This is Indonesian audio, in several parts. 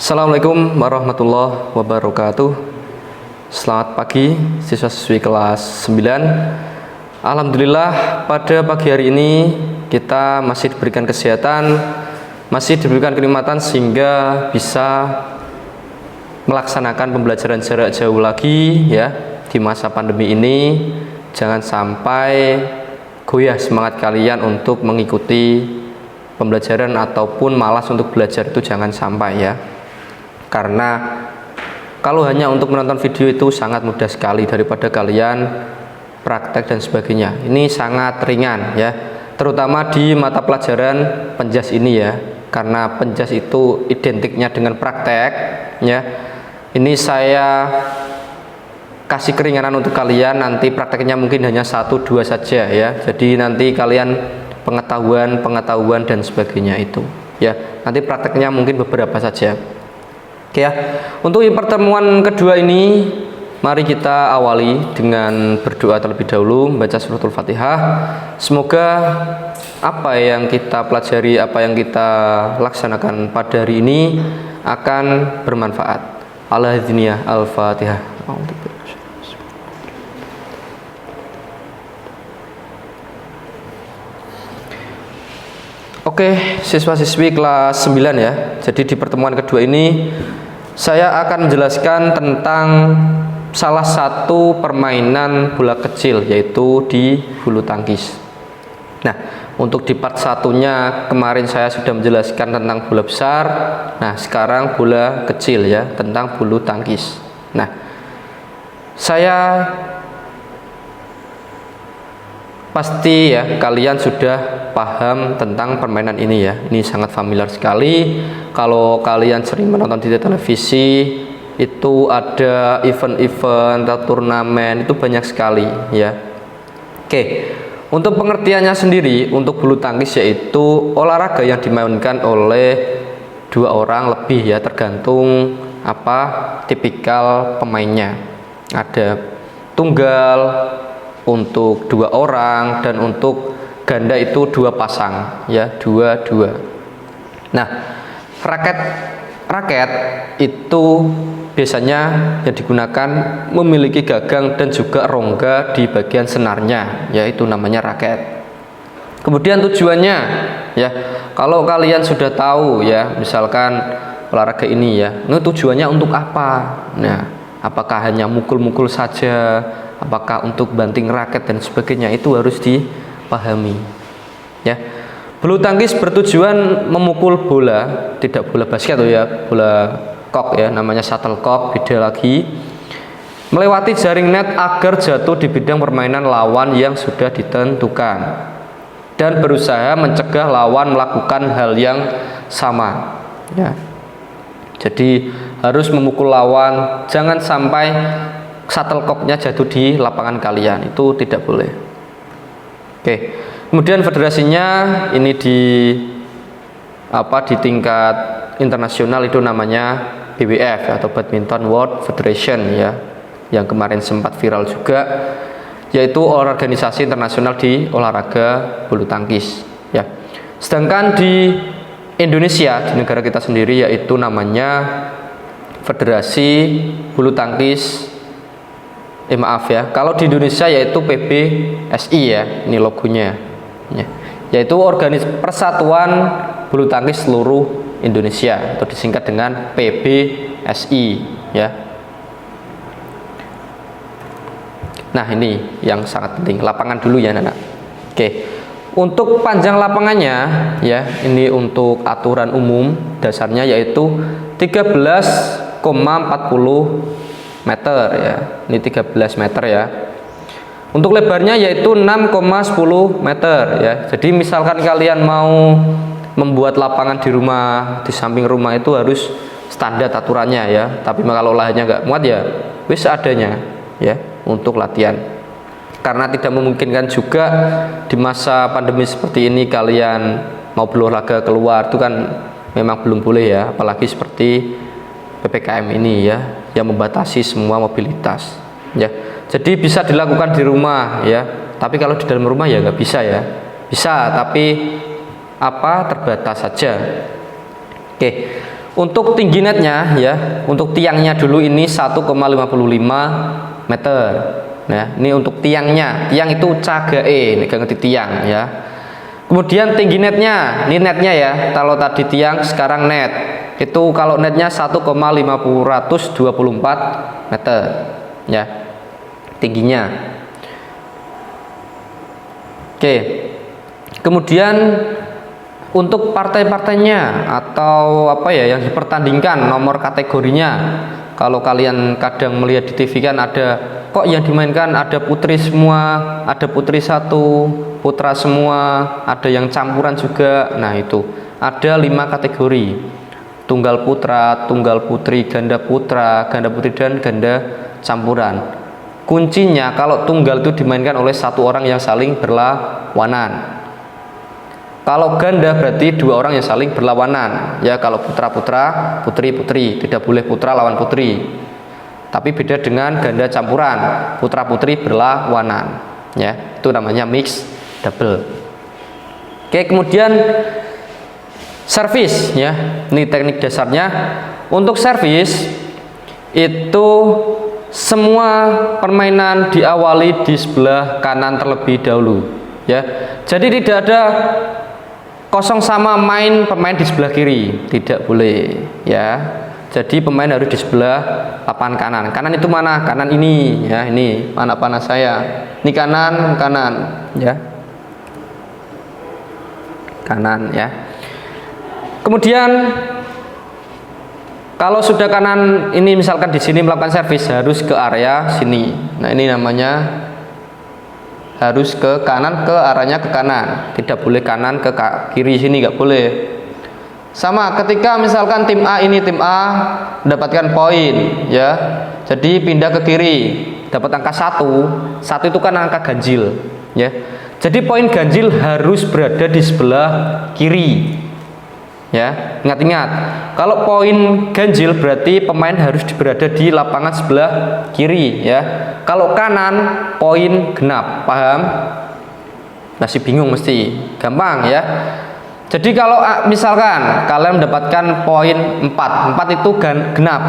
Assalamualaikum warahmatullahi wabarakatuh. Selamat pagi siswa-siswi kelas 9. Alhamdulillah pada pagi hari ini kita masih diberikan kesehatan, masih diberikan kenikmatan sehingga bisa melaksanakan pembelajaran jarak jauh lagi ya di masa pandemi ini. Jangan sampai goyah semangat kalian untuk mengikuti pembelajaran ataupun malas untuk belajar, itu jangan sampai ya. Karena kalau hanya untuk menonton video itu sangat mudah sekali daripada kalian praktek dan sebagainya. Ini sangat ringan ya, terutama di mata pelajaran penjas ini ya, karena penjas itu identiknya dengan praktek ya. Ini saya kasih keringanan untuk kalian, nanti prakteknya mungkin hanya 1-2 saja ya. Jadi nanti kalian pengetahuan dan sebagainya itu ya, nanti prakteknya mungkin beberapa saja. Oke ya, untuk pertemuan kedua ini mari kita awali dengan berdoa terlebih dahulu, membaca suratul Fatihah. Semoga apa yang kita pelajari, apa yang kita laksanakan pada hari ini akan bermanfaat. Al-Hadiniyah Al-Fatihah. Oke, siswa-siswi kelas 9 ya. Jadi di pertemuan kedua ini saya akan menjelaskan tentang salah satu permainan bola kecil, yaitu di bulu tangkis. Nah, untuk di part satunya kemarin saya sudah menjelaskan tentang bola besar. Nah, sekarang bola kecil ya, tentang bulu tangkis. Nah, saya pasti ya kalian sudah paham tentang permainan ini ya. Ini sangat familiar sekali. Kalau kalian sering menonton di televisi, itu ada event-event atau turnamen, itu banyak sekali ya. Oke, untuk pengertiannya sendiri, untuk bulu tangkis yaitu olahraga yang dimainkan oleh 2 orang lebih ya, tergantung apa tipikal pemainnya. Ada tunggal untuk 2 orang, dan untuk ganda itu 2 pasang ya, 2-2. Nah, raket itu biasanya yang digunakan memiliki gagang dan juga rongga di bagian senarnya, yaitu namanya raket. Kemudian tujuannya ya, kalau kalian sudah tahu ya, misalkan olahraga ini ya, ini tujuannya untuk apa? Nah, apakah hanya mukul-mukul saja, apakah untuk banting raket dan sebagainya, itu harus dipahami ya. Bulu tangkis bertujuan memukul bola, tidak bola basket ya, bola kok ya, namanya shuttlecock, beda lagi, melewati jaring net agar jatuh di bidang permainan lawan yang sudah ditentukan, dan berusaha mencegah lawan melakukan hal yang sama ya. Jadi harus memukul lawan, jangan sampai shuttlecocknya jatuh di lapangan kalian, itu tidak boleh. Oke, kemudian federasinya ini di tingkat internasional itu namanya BWF atau Badminton World Federation ya, yang kemarin sempat viral juga, yaitu organisasi internasional di olahraga bulu tangkis ya. Sedangkan di Indonesia, di negara kita sendiri, yaitu namanya Federasi Bulu Tangkis, maaf ya, kalau di Indonesia yaitu PBSI ya, ini logonya ya, yaitu Persatuan Bulu Tangkis Seluruh Indonesia, atau disingkat dengan PBSI ya. Nah, ini yang sangat penting, lapangan dulu ya anak-anak. Oke, untuk panjang lapangannya ya, ini untuk aturan umum dasarnya yaitu 13,40 meter ya, ini 13 meter ya. Untuk lebarnya yaitu 6,10 meter ya. Jadi misalkan kalian mau membuat lapangan di rumah, di samping rumah, itu harus standar aturannya ya. Tapi kalau lahannya nggak muat ya wis adanya ya, untuk latihan. Karena tidak memungkinkan juga di masa pandemi seperti ini kalian mau berolahraga keluar, itu kan memang belum boleh ya, apalagi seperti PPKM ini ya, yang membatasi semua mobilitas ya. Jadi bisa dilakukan di rumah ya, tapi kalau di dalam rumah ya nggak bisa ya. Bisa, tapi terbatas saja. Oke, Untuk tinggi netnya ya, untuk tiangnya dulu ini 1,55 meter. Nah, ini untuk tiangnya. Tiang itu cagae, ini ngerti tiang ya. Kemudian tinggi netnya, ini netnya ya. Kalau tadi tiang, sekarang net. Itu kalau netnya 1,524 meter ya. Tingginya. Oke. Kemudian untuk partai-partainya atau apa ya yang dipertandingkan, nomor kategorinya. Kalau kalian kadang melihat di TV kan ada kok yang dimainkan ada putri semua, ada putri satu, putra semua, ada yang campuran juga. Nah, itu ada 5 kategori. Tunggal putra, tunggal putri, ganda putra, ganda putri dan ganda campuran. Kuncinya kalau tunggal itu dimainkan oleh satu orang yang saling berlawanan. Kalau ganda berarti 2 orang yang saling berlawanan. Ya, kalau putra-putra, putri-putri, tidak boleh putra lawan putri. Tapi beda dengan ganda campuran, putra-putri berlawanan. Ya, itu namanya mix double. Oke, kemudian servis ya. Ini teknik dasarnya. Untuk servis itu semua permainan diawali di sebelah kanan terlebih dahulu. Ya, jadi tidak ada kosong sama pemain di sebelah kiri, tidak boleh ya. Jadi pemain harus di sebelah papan kanan. Kanan itu mana? Kanan ini ya, ini mana panah saya. Ini kanan ya. Kanan ya. Kemudian kalau sudah kanan ini misalkan di sini melakukan servis harus ke area sini. Nah, ini namanya harus ke kanan, ke arahnya ke kanan, tidak boleh kanan ke kiri sini, nggak boleh. Sama ketika misalkan tim A mendapatkan poin ya, jadi pindah ke kiri dapat angka 1 itu kan angka ganjil ya, jadi poin ganjil harus berada di sebelah kiri ya. Ingat-ingat, kalau poin ganjil berarti pemain harus berada di lapangan sebelah kiri ya. Kalau kanan poin genap, paham? Masih bingung mesti, gampang ya. Jadi kalau misalkan kalian mendapatkan poin 4 itu genap.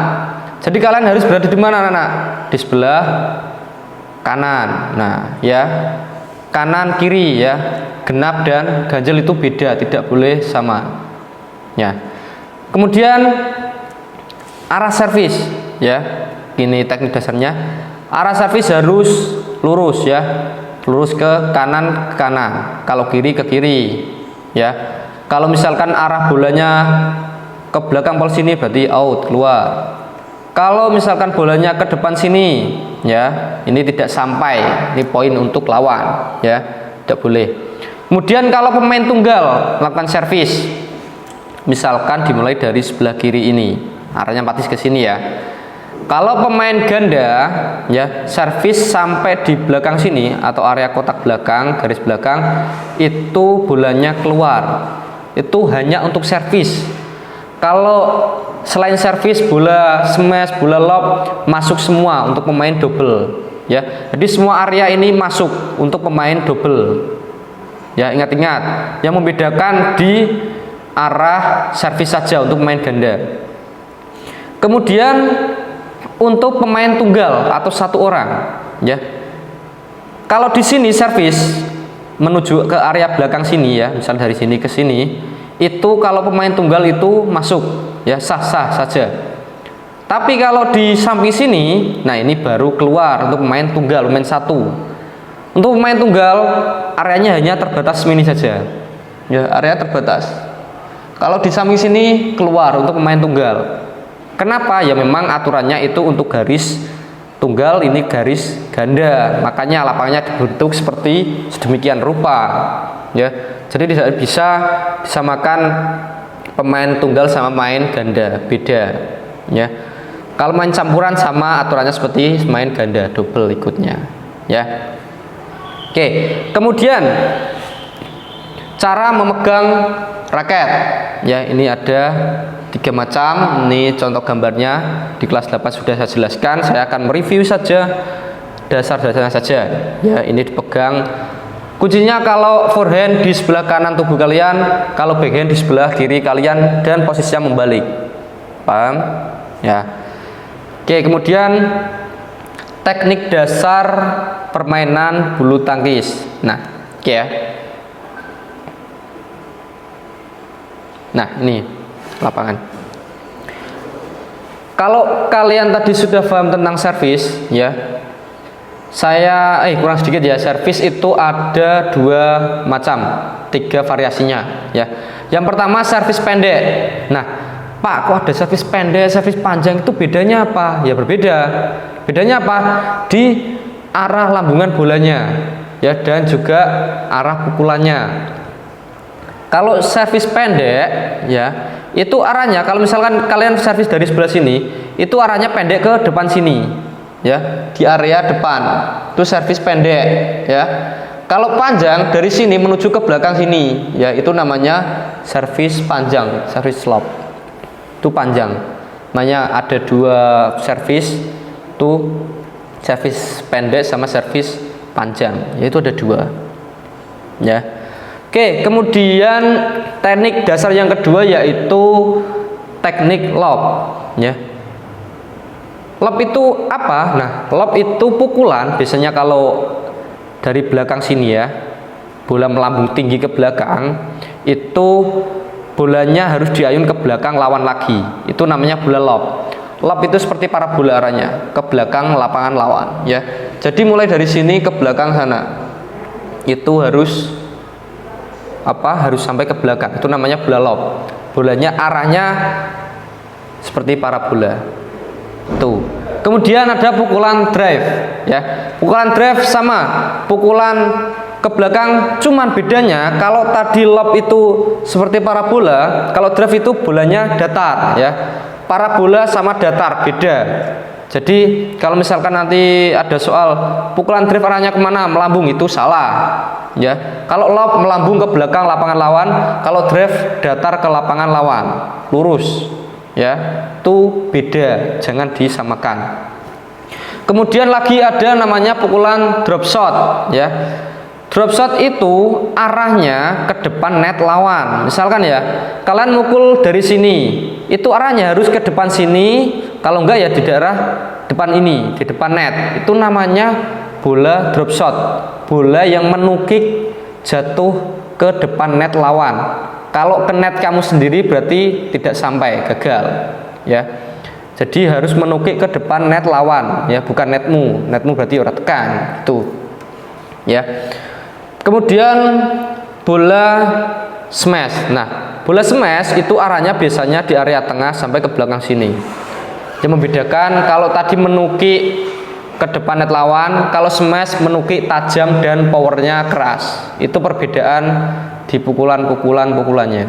Jadi kalian harus berada di mana, anak? Di sebelah kanan. Nah, ya. Kanan kiri ya. Genap dan ganjil itu beda, tidak boleh sama. Ya. Kemudian arah servis ya. Ini teknik dasarnya. Arah servis harus lurus ya. Lurus ke kanan, kalau kiri ke kiri ya. Kalau misalkan arah bolanya ke belakang pol sini berarti out, keluar. Kalau misalkan bolanya ke depan sini ya, ini tidak sampai, ini poin untuk lawan ya, tidak boleh. Kemudian kalau pemain tunggal melakukan servis, misalkan dimulai dari sebelah kiri ini, arahnya patis ke sini ya. Kalau pemain ganda ya, servis sampai di belakang sini atau area kotak belakang, garis belakang, itu bolanya keluar. Itu hanya untuk servis. Kalau selain servis, bola smash, bola lob masuk semua untuk pemain double ya. Jadi semua area ini masuk untuk pemain double. Ya, ingat-ingat, yang membedakan di arah servis saja untuk pemain ganda. Kemudian untuk pemain tunggal atau satu orang ya. Kalau di sini servis menuju ke area belakang sini ya, misal dari sini ke sini, itu kalau pemain tunggal itu masuk ya, sah-sah saja. Tapi kalau di samping sini, nah ini baru keluar untuk pemain tunggal, pemain satu. Untuk pemain tunggal areanya hanya terbatas mini saja ya, area terbatas. Kalau di samping sini keluar untuk pemain tunggal. Kenapa? Ya memang aturannya itu untuk garis tunggal, ini garis ganda, makanya lapangannya dibentuk seperti sedemikian rupa ya. Jadi tidak bisa disamakan pemain tunggal sama main ganda, beda ya. Kalau main campuran sama aturannya seperti main ganda, double ikutnya ya. Oke, kemudian cara memegang raket ya, ini ada 3 macam. Ini contoh gambarnya di kelas 8 sudah saya jelaskan. Saya akan mereview saja dasar-dasarnya saja ya. Ini dipegang, kuncinya kalau forehand di sebelah kanan tubuh kalian, kalau backhand di sebelah kiri kalian, dan posisinya membalik Paham? Ya. Oke, kemudian teknik dasar permainan bulu tangkis. Nah, oke ya. Nah, ini lapangan. Kalau kalian tadi sudah paham tentang servis, ya. Saya kurang sedikit ya. Servis itu ada 2 macam, 3 variasinya, ya. Yang pertama servis pendek. Nah, Pak, kok ada servis pendek, servis panjang, itu bedanya apa? Ya berbeda. Bedanya apa? Di arah lambungan bolanya, ya, dan juga arah pukulannya. Kalau servis pendek, ya, itu arahnya, kalau misalkan kalian servis dari sebelah sini, itu arahnya pendek ke depan sini, ya, di area depan. Itu servis pendek, ya. Kalau panjang dari sini menuju ke belakang sini, ya, itu namanya servis panjang, servis lob. Itu panjang. Namanya ada 2 servis, itu servis pendek sama servis panjang, yaitu ada 2, ya. Oke, kemudian teknik dasar yang kedua yaitu teknik lob, ya. Lob itu apa? Nah, lob itu pukulan, biasanya kalau dari belakang sini, ya, bola melambung tinggi ke belakang, itu bolanya harus diayun ke belakang lawan lagi. Itu namanya bola lob. Lob itu seperti parabola arahnya ke belakang lapangan lawan, ya. Jadi mulai dari sini ke belakang sana, itu harus sampai ke belakang. Itu namanya bola lob. Bolanya arahnya seperti parabola. Tuh. Kemudian ada pukulan drive, ya. Pukulan drive sama pukulan ke belakang, cuman bedanya kalau tadi lob itu seperti parabola, kalau drive itu bolanya datar, ya. Parabola sama datar beda. Jadi kalau misalkan nanti ada soal pukulan drive arahnya kemana, melambung, itu salah, ya. Kalau lob melambung ke belakang lapangan lawan, kalau drive datar ke lapangan lawan, lurus, ya. Itu beda, jangan disamakan. Kemudian lagi ada namanya pukulan drop shot, ya. Drop shot itu arahnya ke depan net lawan. Misalkan, ya, kalian mukul dari sini, itu arahnya harus ke depan sini. Kalau enggak, ya di daerah depan ini, di depan net. Itu namanya bola drop shot. Bola yang menukik jatuh ke depan net lawan. Kalau ke net kamu sendiri berarti tidak sampai, gagal, ya. Jadi harus menukik ke depan net lawan, ya, bukan netmu. Netmu berarti ora tekan, itu, ya. Kemudian bola smash. Nah, bola smash itu arahnya biasanya di area tengah sampai ke belakang sini. Yang membedakan, kalau tadi menukik ke depan net lawan, kalau smash menukik tajam dan powernya keras. Itu perbedaan di pukulannya.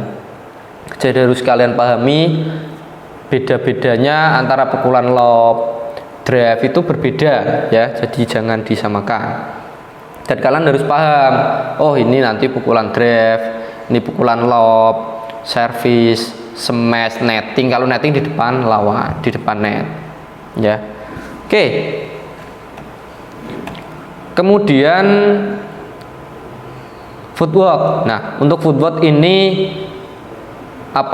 Jadi harus kalian pahami beda-bedanya antara pukulan lob, drive itu berbeda, ya. Jadi jangan disamakan. Dan kalian harus paham, oh ini nanti pukulan drive, ini pukulan lob, servis, smash, netting. Kalau netting di depan lawan, di depan net, ya. Oke. Kemudian footwork. Nah, untuk footwork ini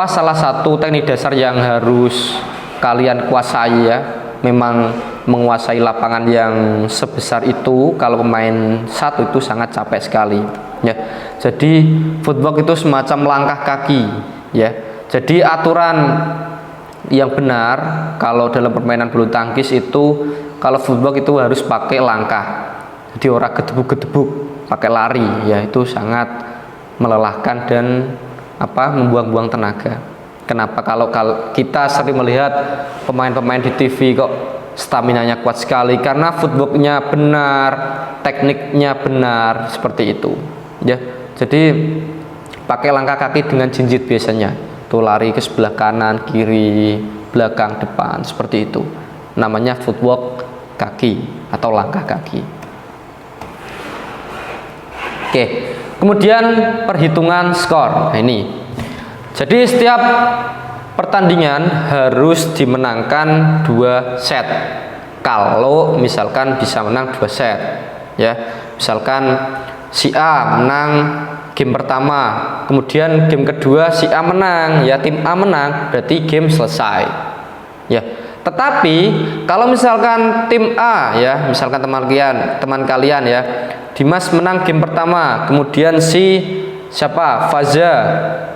salah satu teknik dasar yang harus kalian kuasai, ya. Memang menguasai lapangan yang sebesar itu, kalau pemain satu itu sangat capek sekali, ya. Jadi footwork itu semacam langkah kaki, ya. Jadi aturan yang benar kalau dalam permainan bulu tangkis itu, kalau footwork itu harus pakai langkah. Jadi orang gedebuk-gedebuk, pakai lari, ya. Itu sangat melelahkan dan membuang-buang tenaga. Kenapa? Kalau kita sering melihat pemain-pemain di TV kok staminanya kuat sekali, karena footworknya benar, tekniknya benar, seperti itu, ya. Jadi pakai langkah kaki dengan jinjit biasanya. Tuh lari ke sebelah kanan, kiri, belakang, depan, seperti itu. Namanya footwork kaki atau langkah kaki. Oke. Kemudian perhitungan skor. Nah, ini. Jadi setiap pertandingan harus dimenangkan 2 set. Kalau misalkan bisa menang 2 set, ya. Misalkan si A menang game pertama, kemudian game kedua si A menang, ya, tim A menang, berarti game selesai. Tetapi kalau misalkan tim A ya, misalkan teman kalian ya, Dimas menang game pertama, kemudian si siapa Faza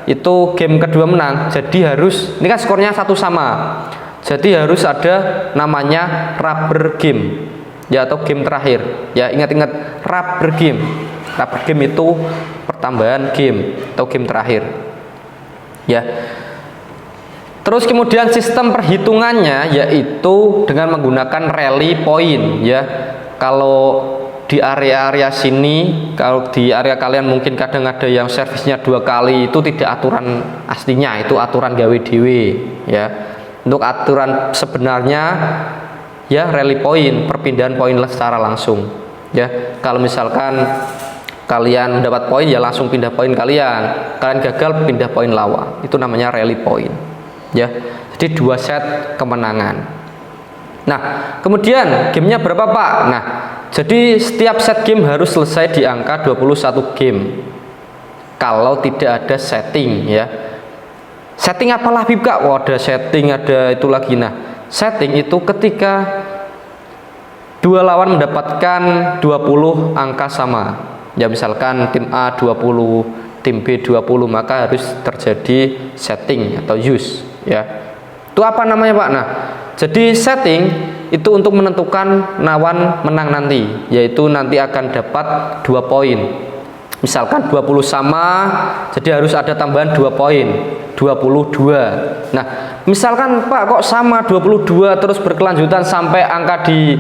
itu game kedua menang, jadi harus, ini kan skornya satu sama, jadi harus ada namanya rubber game ya, atau game terakhir ya. Ingat-ingat rubber game itu pertambahan game atau game terakhir ya. Terus kemudian sistem perhitungannya yaitu dengan menggunakan rally point ya. Kalau di area-area sini, kalau di area kalian mungkin kadang ada yang servisnya 2 kali, itu tidak aturan aslinya, itu aturan gawe dewe ya. Untuk aturan sebenarnya ya rally point, perpindahan poin secara langsung ya. Kalau misalkan kalian mendapat poin ya langsung pindah poin kalian gagal pindah poin lawan, itu namanya rally point ya. Jadi 2 set kemenangan. Nah kemudian gamenya berapa Pak? Nah jadi setiap set game harus selesai di angka 21 game kalau tidak ada setting ya. Setting apalah Bib Kak? Oh, ada setting, ada itu lagi. Nah setting itu ketika dua lawan mendapatkan 20 angka sama ya, misalkan tim A 20, tim B 20, maka harus terjadi setting atau use ya. Itu apa namanya Pak? Nah jadi setting itu untuk menentukan lawan menang nanti, yaitu nanti akan dapat 2 poin. Misalkan 20 sama, jadi harus ada tambahan 2 poin, 22. Nah misalkan Pak kok sama 22 terus berkelanjutan sampai angka di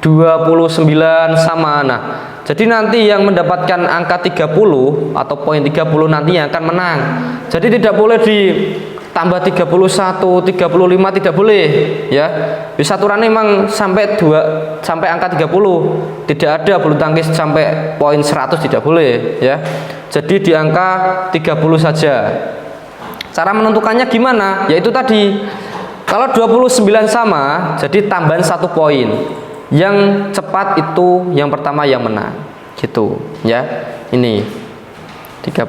29 sama, nah jadi nanti yang mendapatkan angka 30 atau poin 30 nanti yang akan menang. Jadi tidak boleh ditambah 31, 35, tidak boleh ya. Bisa aturannya memang sampai angka 30. Tidak ada bulu tangkis sampai poin 100, tidak boleh ya. Jadi di angka 30 saja. Cara menentukannya gimana? Yaitu tadi, kalau 29 sama, jadi tambahan 1 poin. Yang cepat itu yang pertama yang menang gitu ya. Ini 30.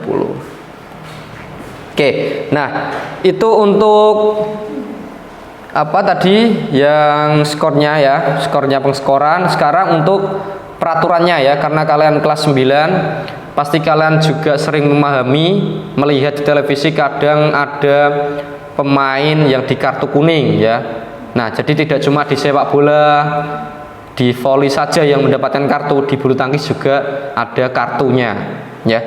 Oke, nah itu untuk apa tadi yang skornya ya, skornya pengskoran. Sekarang untuk peraturannya ya, karena kalian kelas 9 pasti kalian juga sering memahami, melihat di televisi kadang ada pemain yang di kartu kuning ya. Nah jadi tidak cuma di sepak bola, di voli saja yang mendapatkan kartu, di bulu tangkis juga ada kartunya ya.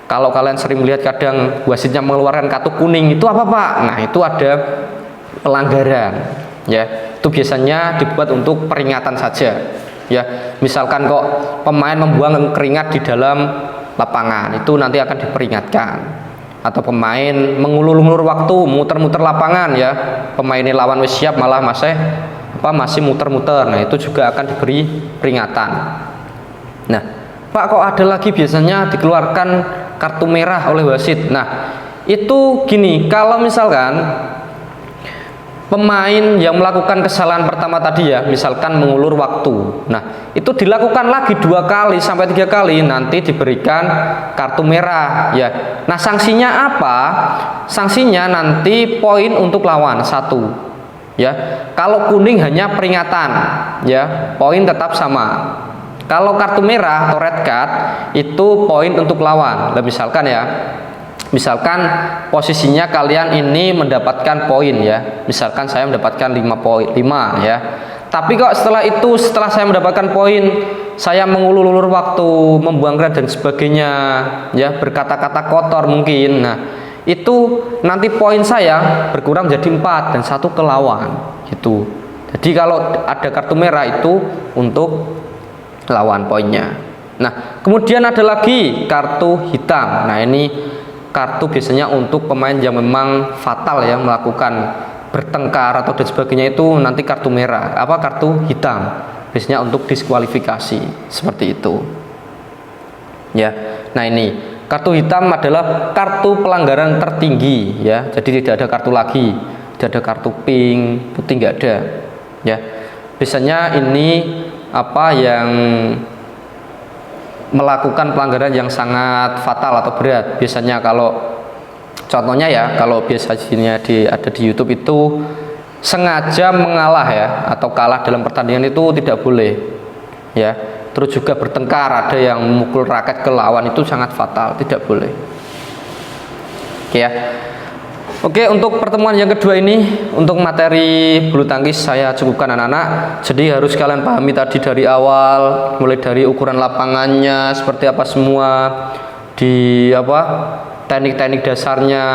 Kalau kalian sering melihat kadang wasitnya mengeluarkan kartu kuning, itu apa Pak? Nah itu ada pelanggaran ya. Itu biasanya dibuat untuk peringatan saja ya. Misalkan kok pemain membuang keringat di dalam lapangan, itu nanti akan diperingatkan. Atau pemain mengulur-ulur waktu, muter-muter lapangan ya, pemain lawan wis siap malah masih muter-muter, nah itu juga akan diberi peringatan. Nah Pak kok ada lagi biasanya dikeluarkan kartu merah oleh wasit. Nah itu gini, kalau misalkan pemain yang melakukan kesalahan pertama tadi ya, misalkan mengulur waktu, nah itu dilakukan lagi 2 kali sampai 3 kali, nanti diberikan kartu merah ya. Nah sanksinya apa? Sanksinya nanti poin untuk lawan 1 ya. Kalau kuning hanya peringatan ya, poin tetap sama. Kalau kartu merah atau red card itu poin untuk lawan. Nah, misalkan posisinya kalian ini mendapatkan poin ya, misalkan saya mendapatkan 5 ya, tapi kok setelah saya mendapatkan poin, saya mengulur-ulur waktu, membuang keringat dan sebagainya ya, berkata-kata kotor mungkin. Nah itu nanti poin saya berkurang menjadi 4 dan 1 ke lawan gitu. Jadi kalau ada kartu merah itu untuk lawan poinnya. Nah kemudian ada lagi kartu hitam. Nah ini kartu biasanya untuk pemain yang memang fatal ya, melakukan bertengkar atau dan sebagainya, itu nanti kartu merah, kartu hitam, biasanya untuk diskualifikasi seperti itu ya. Nah ini kartu hitam adalah kartu pelanggaran tertinggi ya, jadi tidak ada kartu lagi, tidak ada kartu pink, putih, nggak ada ya. Biasanya ini yang melakukan pelanggaran yang sangat fatal atau berat. Biasanya kalau contohnya ya, kalau biasanya ada di YouTube itu sengaja mengalah ya, atau kalah dalam pertandingan itu tidak boleh ya. Terus juga bertengkar, ada yang memukul raket ke lawan, itu sangat fatal, tidak boleh. Oke ya. Oke, untuk pertemuan yang kedua ini, untuk materi bulu tangkis saya cukupkan anak-anak. Jadi harus kalian pahami tadi dari awal, mulai dari ukuran lapangannya seperti apa semua, di teknik-teknik dasarnya,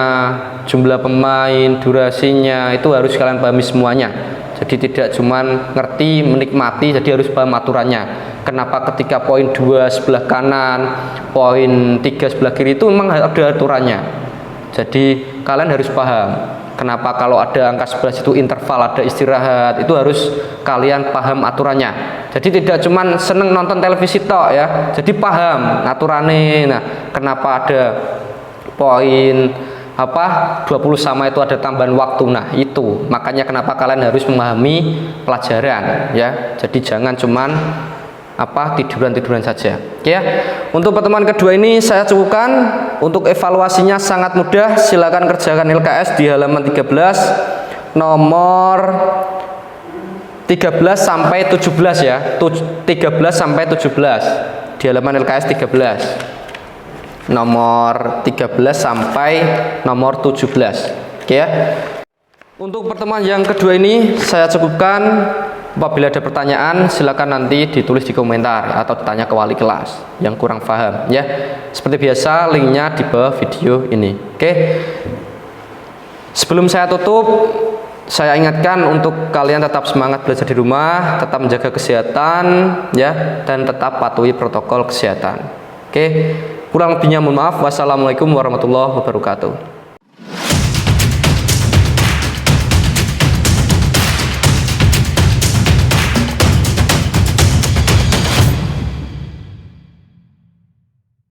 jumlah pemain, durasinya, itu harus kalian pahami semuanya. Jadi tidak cuman ngerti, menikmati, jadi harus paham aturannya. Kenapa ketika poin 2 sebelah kanan, poin 3 sebelah kiri itu memang ada aturannya. Jadi kalian harus paham kenapa kalau ada angka 11 itu interval, ada istirahat, itu harus kalian paham aturannya. Jadi tidak cuman seneng nonton televisi tok ya, jadi paham aturannya. Nah, kenapa ada poin 20 sama itu ada tambahan waktu. Nah, itu makanya kenapa kalian harus memahami pelajaran ya. Jadi jangan cuman tiduran-tiduran saja. Oke ya. Untuk pertemuan kedua ini saya cukupkan. Untuk evaluasinya sangat mudah. Silakan kerjakan LKS di halaman 13 nomor 13 sampai 17 ya. 13 sampai 17 di halaman LKS 13. Nomor 13 sampai nomor 17. Oke ya. Untuk pertemuan yang kedua ini saya cukupkan. Apabila ada pertanyaan, silakan nanti ditulis di komentar atau ditanya ke wali kelas yang kurang paham ya. Seperti biasa, linknya di bawah video ini. Oke. Sebelum saya tutup, saya ingatkan untuk kalian tetap semangat belajar di rumah, tetap menjaga kesehatan ya, dan tetap patuhi protokol kesehatan. Oke. Kurang lebihnya mohon maaf. Wassalamualaikum warahmatullahi wabarakatuh.